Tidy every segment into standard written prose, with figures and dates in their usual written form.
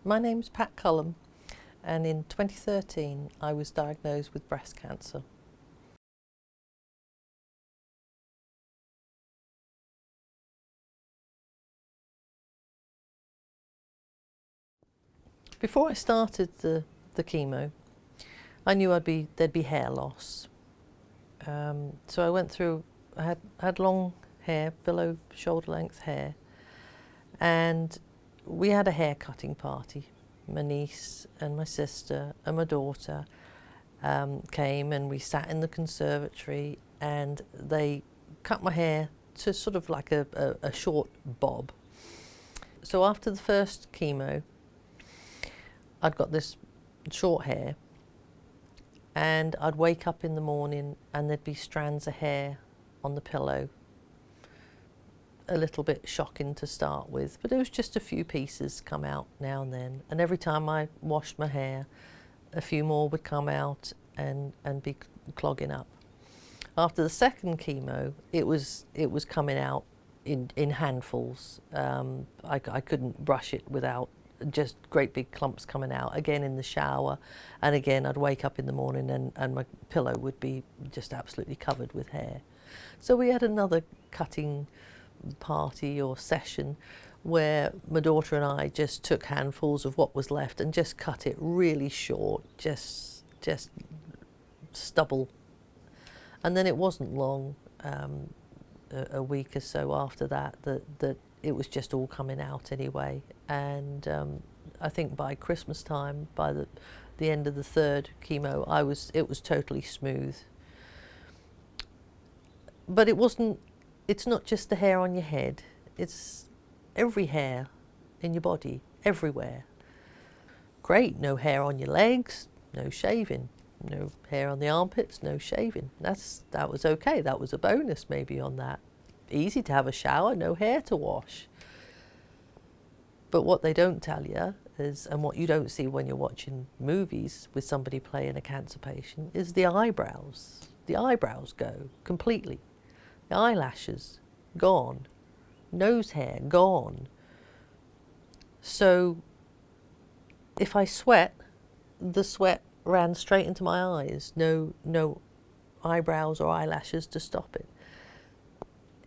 My name's Pat Culham, and in 2013 I was diagnosed with breast cancer. Before I started the chemo, I knew there'd be hair loss. So I went through, I had long hair, below shoulder length hair, and we had a hair cutting party. My niece and my sister and my daughter came, and we sat in the conservatory, and they cut my hair to sort of like a short bob. So after the first chemo, I'd got this short hair, and I'd wake up in the morning and there'd be strands of hair on the pillow. A little bit shocking to start with, but it was just a few pieces come out now and then. And every time I washed my hair, a few more would come out and be clogging up. After the second chemo, it was coming out in handfuls. I couldn't brush it without just great big clumps coming out, again in the shower, and again I'd wake up in the morning and my pillow would be just absolutely covered with hair. So we had another cutting party or session where my daughter and I just took handfuls of what was left and just cut it really short, just stubble. And then it wasn't long, a week or so after that it was just all coming out anyway. And I think by Christmas time, by the end of the third chemo, it was totally smooth. But it's not just the hair on your head, it's every hair in your body, everywhere. Great, no hair on your legs, no shaving. No hair on the armpits, no shaving. That was okay, that was a bonus maybe on that. Easy to have a shower, no hair to wash. But what they don't tell you is, and what you don't see when you're watching movies with somebody playing a cancer patient, is the eyebrows. The eyebrows go completely. The eyelashes, gone. Nose hair, gone. So if I sweat, the sweat ran straight into my eyes. No eyebrows or eyelashes to stop it.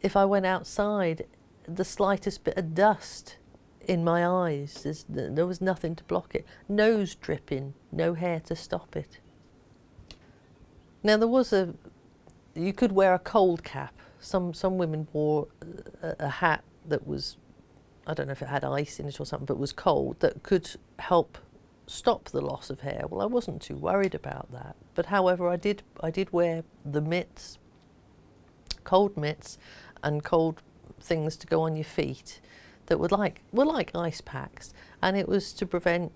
If I went outside, the slightest bit of dust in my eyes, there was nothing to block it. Nose dripping, no hair to stop it. Now you could wear a cold cap. Some women wore a hat that was, I don't know if it had ice in it or something, but was cold, that could help stop the loss of hair. Well, I wasn't too worried about that. But however, I did wear the mitts, cold mitts, and cold things to go on your feet that were like ice packs, and it was to prevent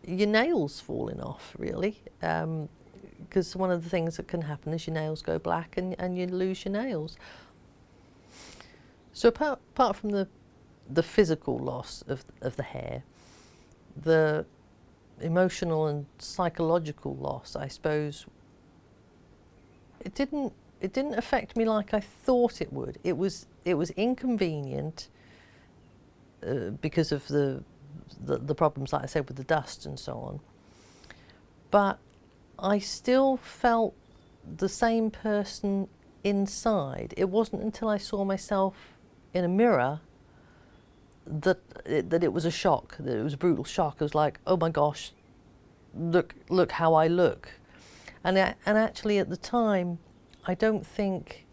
your nails falling off, really, because one of the things that can happen is your nails go black and you lose your nails. So apart from the physical loss of the hair, the emotional and psychological loss, I suppose, it didn't affect me like I thought it would. It was inconvenient because of the problems, like I said, with the dust and so on. But I still felt the same person inside. It wasn't until I saw myself in a mirror that it was a shock, that it was a brutal shock. It was like, oh my gosh, look how I look. And actually at the time, I don't think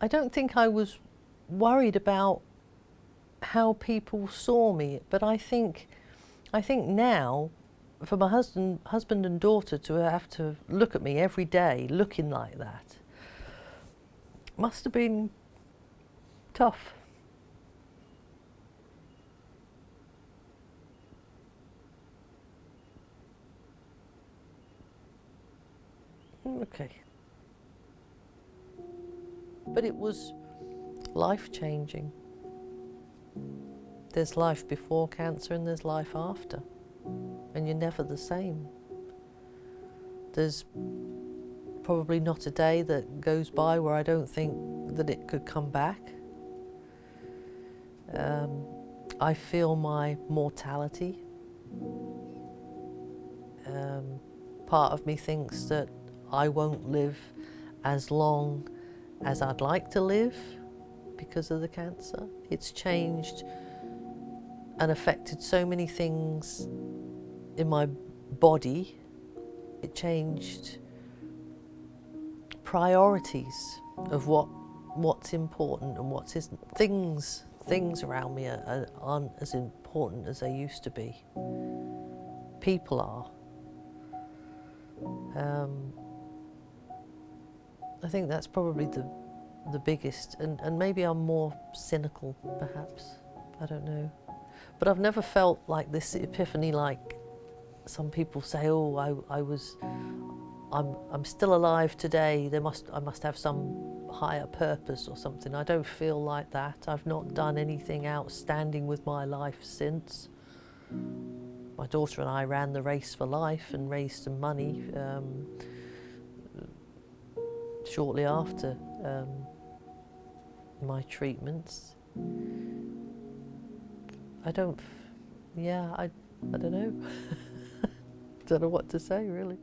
I was worried about how people saw me, but I think now, for my husband and daughter to have to look at me every day looking like that must have been tough. Okay. But it was life-changing. There's life before cancer and there's life after, and you're never the same. There's probably not a day that goes by where I don't think that it could come back. I feel my mortality Part of me thinks that I won't live as long as I'd like to live because of the cancer. It's changed and affected so many things in my body. It changed priorities of what's important and what isn't. Things around me aren't as important as they used to be. People are. I think that's probably the biggest, and maybe I'm more cynical, perhaps. I don't know. But I've never felt like this epiphany, like some people say, oh, I'm still alive today. I must have some higher purpose or something. I don't feel like that. I've not done anything outstanding with my life since. My daughter and I ran the race for life and raised some money shortly after my treatments. I don't know. Don't know what to say, really.